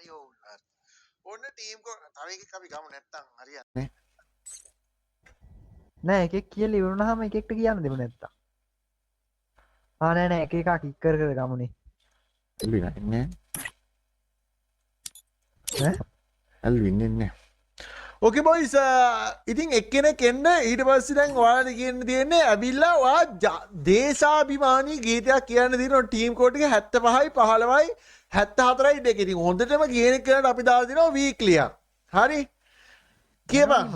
හරි ඕන්න ටීම් තව එකක් අපි ගමු නැත්තම් හරියන්නේ නෑ එකෙක් කියලා ඉවරනහම එකෙක්ට කියන්න දෙමු නැත්තම්. නෑ එක එකක් කික් කර කර ගමුනේ. එල්වින් නෑ ඈ එල්වින් නෑ. ඕකේ බොයිස් ඉතින් එක්කෙනෙක් එන්න ඊට පස්සේ දැන් ඔයාලට කියන්න තියෙන්නේ ඇවිල්ලා ඔයා දේශාභිමානී ගීතයක් කියන්න දිනන ටීම් කෝඩ් එක 75යි 15යි 74යි දෙක. ඉතින් හොඳටම කියන කෙනාට අපි දාලා දෙනවා වීක්ලියක්. හරි? කියපන්.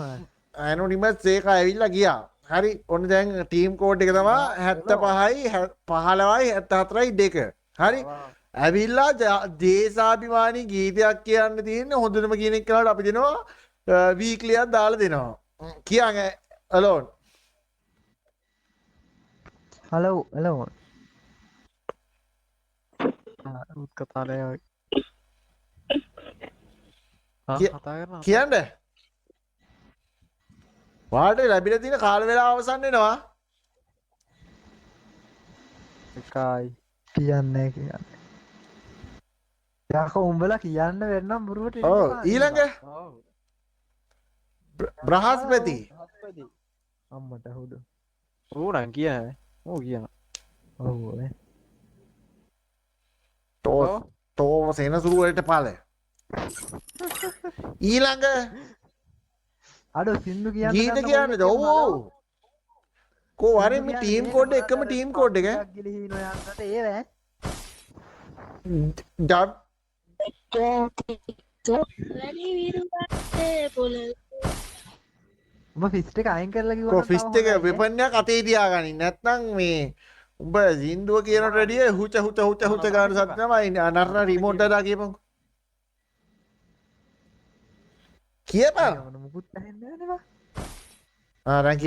ඇනොනිමස් ඒක ඇවිල්ලා ගියා. හරි. ඔන්න දැන් ටීම් කෝඩ් එක තමයි 75යි 15යි 74යි දෙක. හරි? ඇවිල්ලා දේශාභිමානී ගීතයක් කියන්න තියෙන්නේ හොඳටම කියන කෙනාට අපි දෙනවා වීක්ලියක් දාලා දෙනවා. කියන් alone. hello කතා නෑ කියන්න වාට ලැබිලා තියෙන කාල වේලාව අවසන් වෙනවා. එකයි කියන්නේ යකෝ උඹලා කියන්න වෙන්නම් බොරුවට ඔව් ඊළඟ බ්‍රහස්පති අම්මට හුදු ඕනන් කියන ඕ කියන ඔව් තෝ සෙනසුරුවලට පල ඊළඟ අඩෝ සින්දු කියන්න ගීත කියන්න දවෝ කෝ වරම ටීම් කෝඩ් එකම ටීම් කෝඩ් එක ගිලිහින යන්නට ඒවැ උඹ ෆිස්ට එක අයින් කරලා කිව්වොත් ෆිස්ට එක වෙපන්යක් අතේ තියාගනින් නැත්නම් මේ උඹ සින්දුව කියනට වැඩිය හුච ගාන සද්ද තමයි නරන රිමෝට් එකක් කියපන් කියපන් මුකුත් ඇහෙන්නේ නෑනේ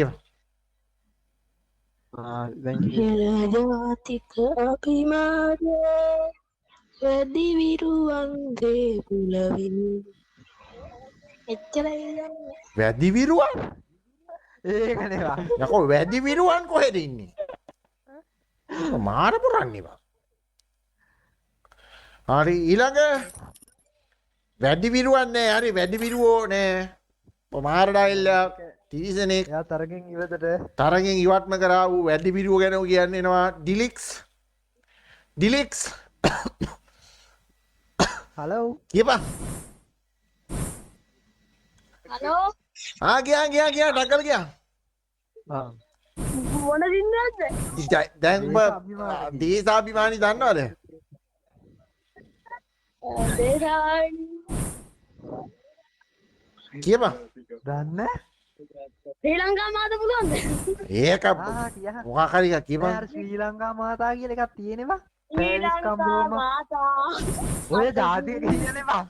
දැන් කියපන් ජාතික අභිමානය වැඩි විරුවන්ගේ පුලවින් එච්චරයි වැඩි විරුවන් ඒකනවා යකෝ වැඩි විරුවන් කොහෙද ඉන්නේ මාර පුරන්නේවා හරි ඊළඟ වැඩි විරුවන් නෑ හරි වැඩි විරුවෝ නෑ මාර ඩයිල්ලක් තිරිසනෙක් එයා තරගෙන් ඉවතට තරගෙන් ඉවත්ම කරා වූ වැඩි විරුව ගැන කියන්නේ එනවා ඩිලික්ස් හලෝ කියපන් හලෝ ගියා ඩකල් ගියා මොන සින්දුවක්ද දැන් දේශාභිමානී දන්නවද කියපන් දන්න ශ්‍රී ලංකා මාත පුළුවන්ද ඒක මොකක් හරි එකක් කියපන් ශ්‍රී ලංකා මාතා කියලා එකක් තියෙනවා ශ්‍රී ලංකා මාතා ඔය ජාතික කියනවා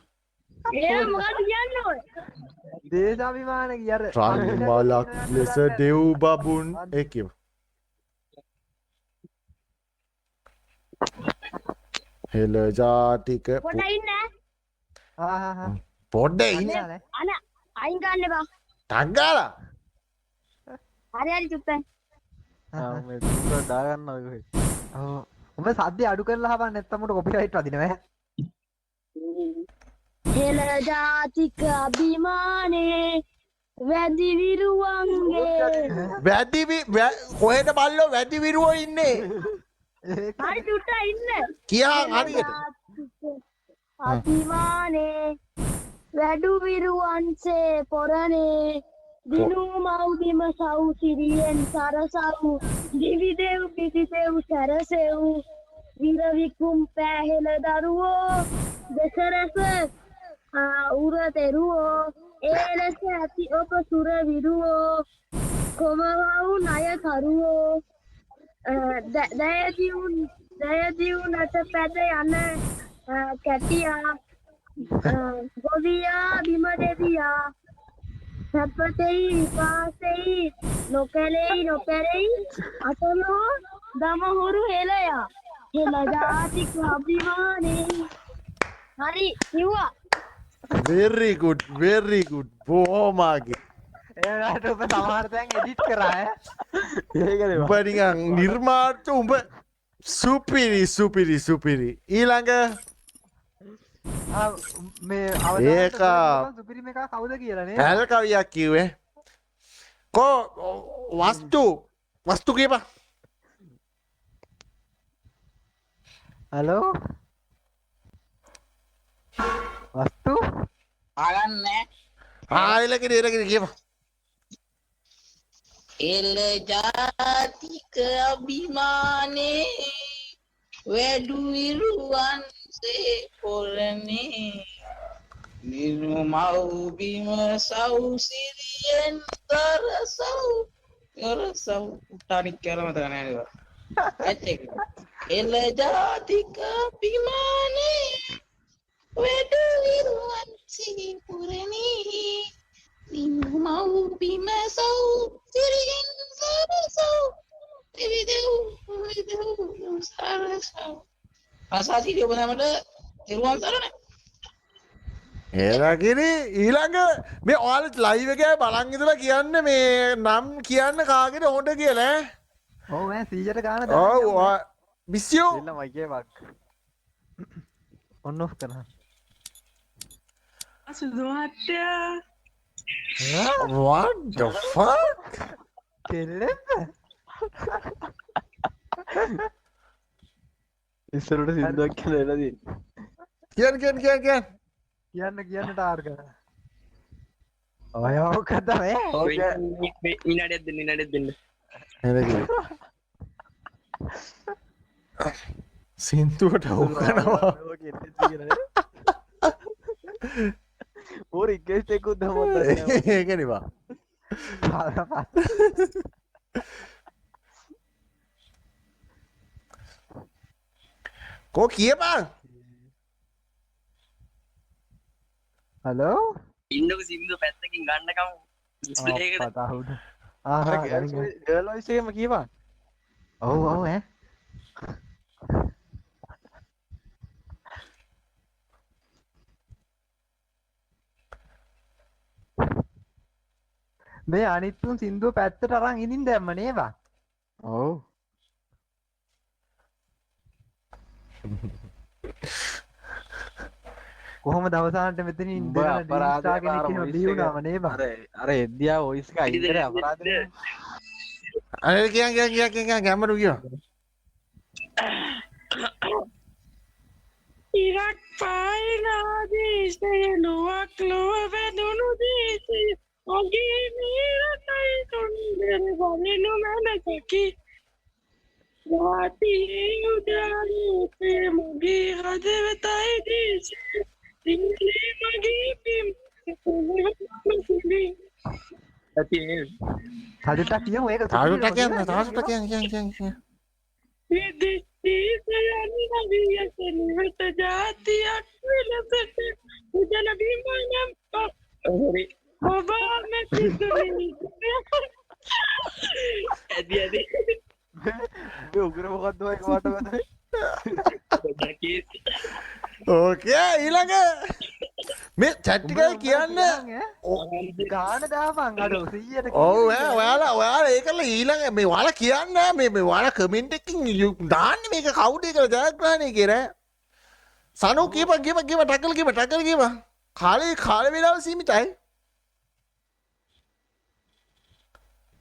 ඒ මොකද කියන්නේ ඔය දේශාභිමාන කියර රන්මලක් ලෙස දෙව් බබුන් ඒ කියව හෙළ ජාතික පොඩ්ඩක් ඉන්න පොඩ්ඩ ඉන්න අන අයින් ගන්න එපා ටග්ගාලා හරි චුප්පන් දාගන්න උඹ සද්‍ය අඩු කරලා හබන් නැත්තමුට කොපිරයිට් වදිනවා හෙළ ජාතික අභිමානේ වැඩි විරුවන්ගේ කොහෙට බල්ලෝ වැඩි විරුවෝ ඉන්නේ හරි චුට්ටක් ඉන්න කියා හරියට අභිමානේ වැඩු විරුවන්සේ පොරනේ දිනු මව්දිම සව් සිරියෙන් සරසව් දිවිදෙව් පිටිදෙව් සැරසෙව් විරවිකුම් පෑහෙල දරුවෝ දෙසරස උර තෙරුවෝ ඒලෙස ඇති ඔප සුර විරුවෝ කොමවව් ණය කරුවෝ දයදිවුනට පැද යන කැටියා ගොවියා බිම දෙවියා සැපතෙයි විපාසෙයි නොකැරෙයි අතනෝ දමහුරු හෙළයා හෙළ ජාතික අභිමානේ හරි කිව්වා very good බොහොමගේ ඒකට ඔබ සමහර තැන් එඩිට් කරා උඹ නිකන් නිර්මාර්ථ උඹ සුපිරි ඊළඟ මේ ඒක- සුපිරිම එක කවුද කියලනේ ඇල් කවියක් කිව්වේ කෝ වස්තු කියපා හලෝ වස්තු අරන්න ආයලක දේරගෙන කියපා එල ජාතික අභිමානේ වැඩුවිරුවන්සේ පොලනේ නිර්මව්බිම සෞසිරියෙන් කරසව් උට්ටානික් කියලා මතක නෑ නේද ඇත්තේ එල ජාතික අභිමානේ වැඩුවිරුවන්සේ පොලනේ නිර්මව්බිම සෞසිරියෙන් කරසව් අසාසිරිය ඔබ නමට තෙරුවන් සරණයි ඒරකිරි ඊළඟ මේ ඔයාලට ලයිව් එක බලන් ඉඳලා කියන්න මේ නම් කියන්න කාගෙද හොඳ කියලා ඔව් ඈ 100ට ගාන ඔව් මිස්යෝ එන්න මගේ වක් ඔන්න ඔෆ් කරා සුදුහට්ටයා what the fuck කෙල්ලෙක් ඉස්සරට සිින්දුවක් කියල එලදී කියන්න කියන්න ටාර් කර ඔය ඕකත මේ ඉනඩත් දෙන්න ඉනඩත් දෙන්න සින්තුවට ඔකනවා ඕර ඉක්කෙස්ටෙකුත් දමොත් ඒකනවා කෝ කියපා හලෝ ඉන්නක සිින්දු පැත්තකින් ගන්නකම් පතාහුට ගලොයිසේම කියවා ඔව් ඔව් ඈ මේ අනිත්තුන් සින්දුව පැත්තට අරන් ඉදින් දැම්ම නේවා ඔව් කොහොම දවසාන්ට මෙතන ඉන්දගෙන ලියුණාම නේවා අර එද්‍යා ඔයිස්ක අයිතර අපරාධ අර කියන් ගැමරු කිය ඉරක් පායිලාදේශය ලොවක් ලොව වැදුණු දේශය ඔගේ මීරතයි තුන්දර වලනු මැනකකි වාතියේ උදාලෝකය මගේ හදවතයි දේශය සිංහලේ මගේ පිම් ඇති හදට කියමු ඒක තාරුට කියන්න තාසුට කිය විදේශීයනිවියසනට ජාතියක් වෙනසට උදන බිමනම් ඔබා ඇති ඇති උගර මොකක්දවයි වාට වදයි ඕකේ ඊළඟ මේ චැට්ටිකයි කියන්න ගාන දාපන් අඩු 100ට ඔව් ඔයාලා ඒකල ඊළඟ මේ ඔයාලා කියන්න මේ ඔයාලා කමෙන්ට් එකකින් දාන්න මේක කවුද කියලා ජයග්‍රහණය කියලා සනු කීප ටකල් කීප කාලේ වෙලාව සීමිතයි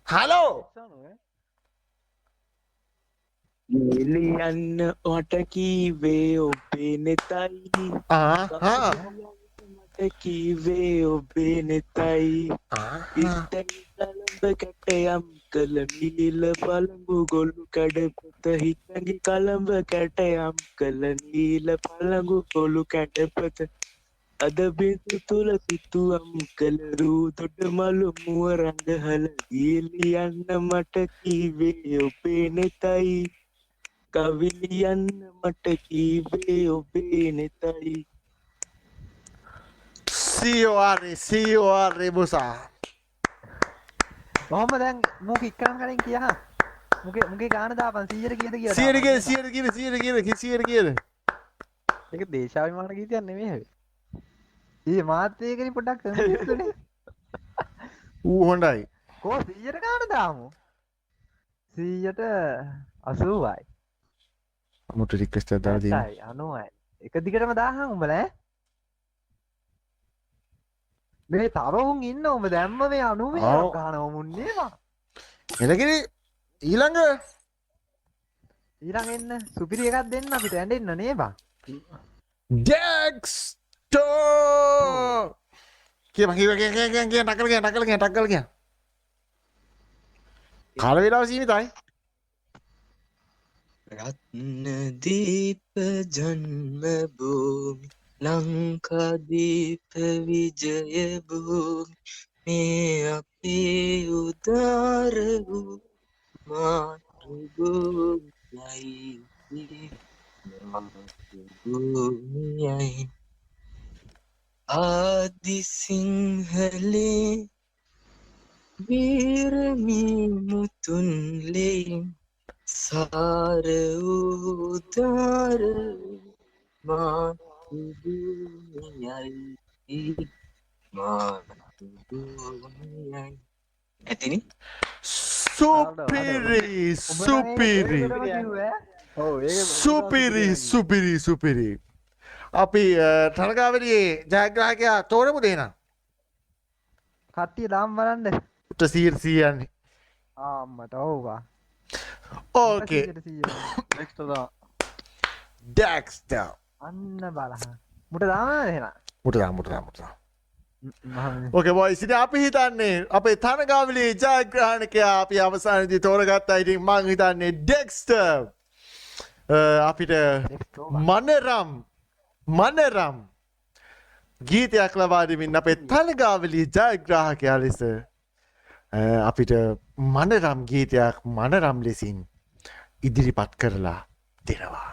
හලෝ නිලියන්න ඔට කීවේ ඔබේ නෙතයි මට කීවේ ඔබේ නෙතයි ඉත්තැනි කළඹ කැටයම් කළ නිල පළඹු ගොල්ලු කැඩපත හිතඟි කළඹ කැටයම් කළ නීල පළඟු ගොලු කැටපත අද බිඳු තුළ සිතුවම් කළ රූ තොට මලු මුව රඟහල ගියලියන්න මට කීවේ ඔබේ නෙතයි කවිලියන්න මට කීවේ ඔබේ නෙතයි සියෝරි මුසා කොහොම දැන් මුක ඉක්කරන් කලින් කියහ මුගේ ගාන දාපන් 100ට කීයද කියලා 100 කියන ඒක දේශාභිමාන ගීතයක් නෙමෙයි හැබැයි ඊ මාත් ඒකනේ පොඩ්ඩක් කන්ෆියුස්නේ ඌ හොඳයි කෝ 100ට ගාන දාමු 100ට 80යි අමුතු රික්වෙස්ට් එකක් දාලා දෙන්න 90යි එක දිගටම දාහන් උඹලා මේ තව උන් ඉන්න උඹ දැම්ම මේ 90 ඔව්. ගහනවා මුන්නේ බා. එලකිරි ඊළඟ ඊළඟ එන්න සුපිරි එකක් දෙන්න අපිට ඇඬෙන්න නේ බා. ඩෙක්ස්ටර් කිය ටක්කල කාල වෙලාව සීමිතයි. රත්නදීප ජන්ම භූමි ලංකාදීප විජය භූමි මේ අපේ උදාර වූ මාතෘභූමියයි මාතෘභූමියයි ආදි සිංහලේ වීරමී මුතුන් ලෙයින් सार उदार मातृभूमियයි मातृभूमियයි ඇතිනි සුපිරි අපි තරගාවලියේ ජයග්‍රාහකයා තෝරමු දෙනා. කට්ටිය දාම් බලන්න. උට 100%න්නේ. අම්මට ඔව්වා. ඕකේ. ඩෙක්ස්ටර්. අන්න බලහන්. මුට දාමද එහෙනම්? මුට දාමු. ඕකේ බොයිස් ඉතින් අපි හිතන්නේ අපේ තරගාවලියේ ජයග්‍රාහකයා අපි අවසානයේදී තෝරගත්තා. ඉතින් මං හිතන්නේ ඩෙක්ස්ටර් අපිට මනරම් ගීතයක් ලබා දෙමින් අපේ තරගාවලියේ ජයග්‍රාහකයා ලෙස අපිට මනරම් ගීතයක් මනරම් ලෙසින් ඉදිරිපත් කරලා දෙනවා.